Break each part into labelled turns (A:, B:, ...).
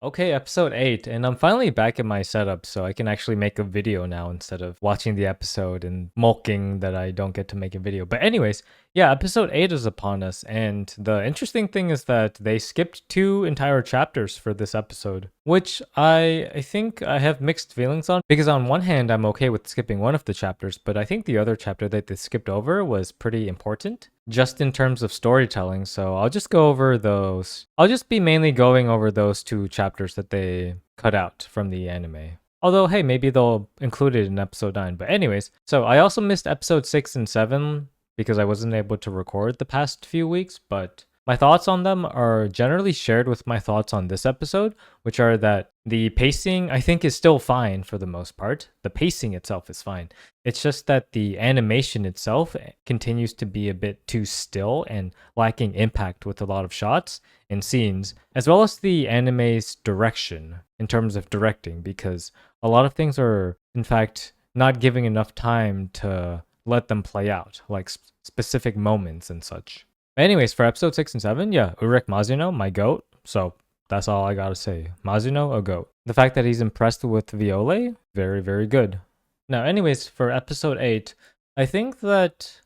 A: Okay, episode 8, and I'm finally back in my setup so I can actually make a video now instead of watching the episode and mulking that I don't get to make a video. But anyways, yeah, episode 8 is upon us, and the interesting thing is that they skipped 2 entire chapters for this episode, which I think I have mixed feelings on, because on one hand I'm okay with skipping one of the chapters, but I think the other chapter that they skipped over was pretty important just in terms of storytelling. So I'll just go over those. I'll just be mainly going over those 2 chapters that they cut out from the anime. Although, hey, maybe they'll include it in episode 9. But, anyways, so I also missed episode 6 and 7 because I wasn't able to record the past few weeks, but my thoughts on them are generally shared with my thoughts on this episode, which are that the pacing I think is still fine for the most part. The pacing itself is fine. It's just that the animation itself continues to be a bit too still and lacking impact with a lot of shots and scenes, as well as the anime's direction in terms of directing, because a lot of things are, in fact, not giving enough time to let them play out, like specific moments and such. Anyways, for episode 6 and 7, yeah, Urek Mizuno, my goat. So that's all I gotta say. Mizuno, a goat. The fact that he's impressed with Viole, very, very good. Now, anyways, for episode 8, I think that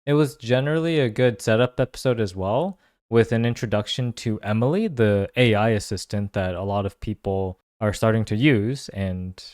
A: it was generally a good setup episode as well, with an introduction to Emily, the AI assistant that a lot of people are starting to use, and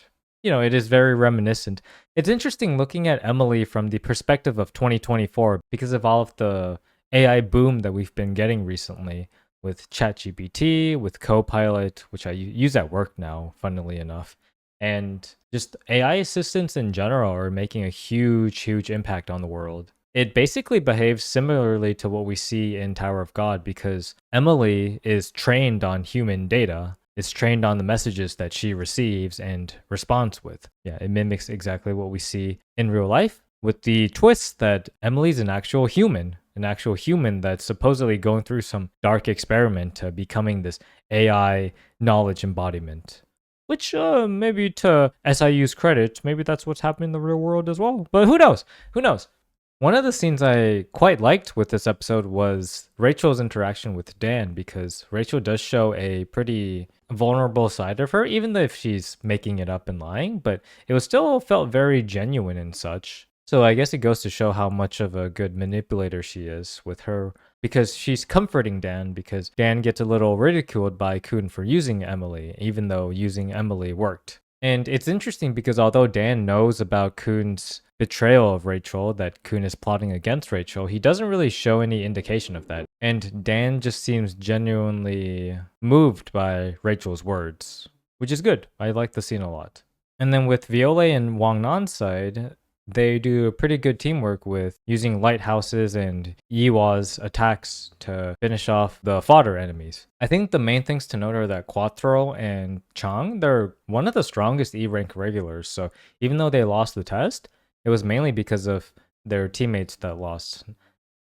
A: it is very reminiscent. It's interesting looking at Emily from the perspective of 2024 because of all of the AI boom that we've been getting recently with ChatGPT, with Copilot, which I use at work now, funnily enough. And just AI assistants in general are making a huge, huge impact on the world. It basically behaves similarly to what we see in Tower of God because Emily is trained on human data. It's trained on the messages that she receives and responds with. Yeah, it mimics exactly what we see in real life, with the twist that Emily's an actual human that's supposedly going through some dark experiment to becoming this AI knowledge embodiment. Which, maybe to SIU's credit, maybe that's what's happening in the real world as well. But who knows? Who knows? One of the scenes I quite liked with this episode was Rachel's interaction with Dan, because Rachel does show a pretty vulnerable side of her, even though if she's making it up and lying, but it was still felt very genuine and such. So I guess it goes to show how much of a good manipulator she is with her, because she's comforting Dan, because Dan gets a little ridiculed by Khun for using Emily, even though using Emily worked. And it's interesting because although Dan knows about Khun's betrayal of Rachel, that Khun is plotting against Rachel, he doesn't really show any indication of that. And Dan just seems genuinely moved by Rachel's words, which is good. I like the scene a lot. And then with Viole and Wangnan's side, they do a pretty good teamwork with using lighthouses and Yiwa's attacks to finish off the fodder enemies. I think the main things to note are that Quartro and Chang, they're one of the strongest E rank regulars, so even though they lost the test, it was mainly because of their teammates that lost.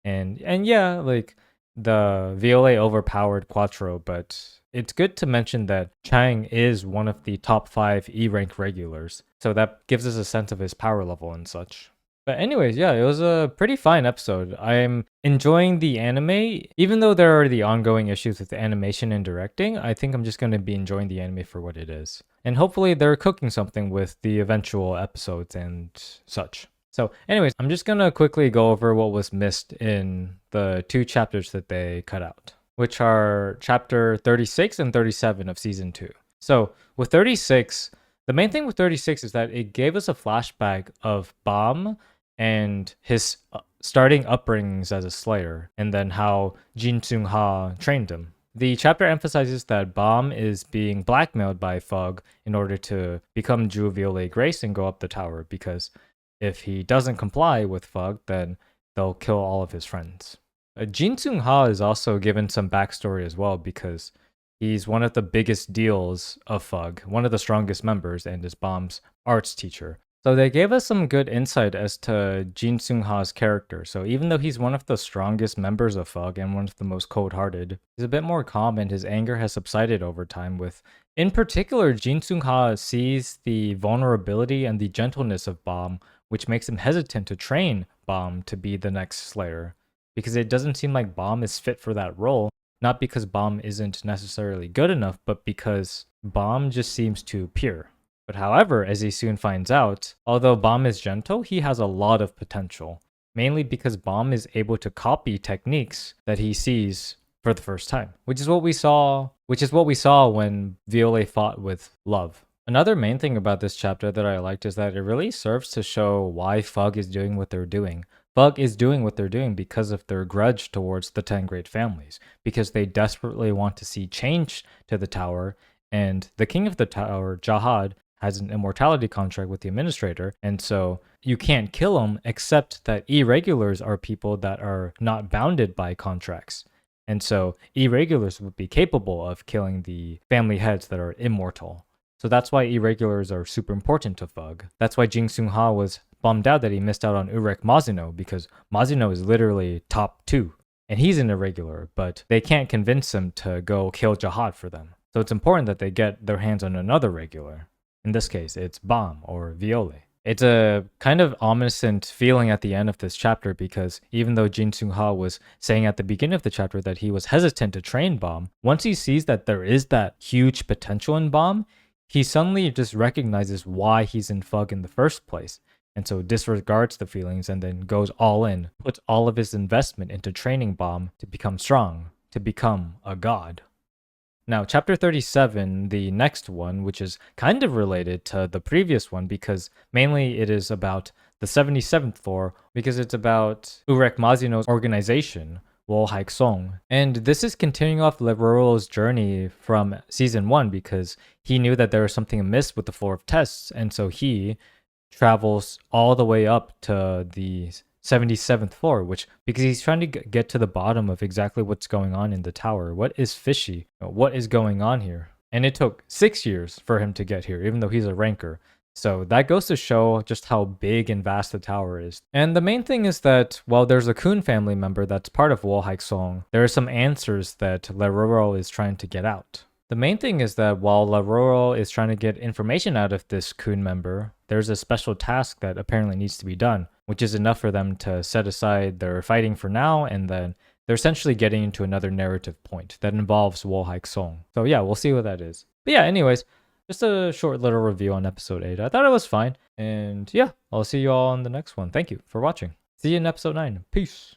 A: And yeah, like the Viole overpowered Quattro, but it's good to mention that Chang is one of the top 5 E rank regulars, so that gives us a sense of his power level and such. But anyways, yeah, it was a pretty fine episode. I'm enjoying the anime, even though there are the ongoing issues with the animation and directing. I think I'm just going to be enjoying the anime for what it is. And hopefully they're cooking something with the eventual episodes and such. So anyways, I'm just going to quickly go over what was missed in the 2 chapters that they cut out, which are chapter 36 and 37 of season 2. So with 36, the main thing with 36 is that it gave us a flashback of Bam and his starting upbringings as a slayer, and then how Jin Sung Ha trained him. The chapter emphasizes that Bam is being blackmailed by Fug in order to become Jewel Viole Grace and go up the tower, because if he doesn't comply with Fug, then they'll kill all of his friends. Jin Sung Ha is also given some backstory as well, because he's one of the biggest deals of Fug, one of the strongest members, and is Bam's arts teacher. So they gave us some good insight as to Jin Sung Ha's character. So even though he's one of the strongest members of Fug and one of the most cold-hearted, he's a bit more calm and his anger has subsided over time with, in particular, Jin Sung Ha sees the vulnerability and the gentleness of Bam, which makes him hesitant to train Bam to be the next Slayer, because it doesn't seem like Bam is fit for that role. Not because Bomb isn't necessarily good enough, but because Bomb just seems too pure. But however, as he soon finds out, although Bomb is gentle, he has a lot of potential. Mainly because Bomb is able to copy techniques that he sees for the first time, which is what we saw when Viole fought with Love. Another main thing about this chapter that I liked is that it really serves to show why Fug is doing what they're doing. Fug is doing what they're doing because of their grudge towards the 10 great families, because they desperately want to see change to the tower, and the king of the tower, Jahad, has an immortality contract with the administrator, and so you can't kill him except that irregulars are people that are not bounded by contracts. And so irregulars would be capable of killing the family heads that are immortal. So that's why irregulars are super important to Fug. That's why Jing Sung Ha was bummed out that he missed out on Urek Mazino, because Mazino is literally top 2. And he's an irregular, but they can't convince him to go kill Jahad for them. So it's important that they get their hands on another regular. In this case, it's Bomb or Viole. It's a kind of ominous feeling at the end of this chapter, because even though Jin Sung Ha was saying at the beginning of the chapter that he was hesitant to train Bomb, once he sees that there is that huge potential in Bomb, he suddenly just recognizes why he's in Fug in the first place. And so disregards the feelings and then goes all in, puts all of his investment into training Bomb to become strong, to become a god. Now, chapter 37, the next one, which is kind of related to the previous one, because mainly it is about the 77th floor, because it's about Urek Mazino's organization, Wo Haik Song. And this is continuing off Leroy's journey from season 1, because he knew that there was something amiss with the floor of tests, and so he travels all the way up to the 77th floor, which because he's trying to get to the bottom of exactly what's going on in the tower. What is fishy? What is going on here? And it took 6 years for him to get here, even though he's a ranker. So that goes to show just how big and vast the tower is. And the main thing is that while there's a Khun family member that's part of Wo Haik Song, there are some answers that Leroy is trying to get out. The main thing is that while Leroy is trying to get information out of this Khun member, there's a special task that apparently needs to be done, which is enough for them to set aside their fighting for now, and then they're essentially getting into another narrative point that involves Wo Haik Song. So yeah, we'll see what that is. But yeah, anyways, just a short little review on episode 8. I thought it was fine. And yeah, I'll see you all on the next one. Thank you for watching. See you in episode 9. Peace.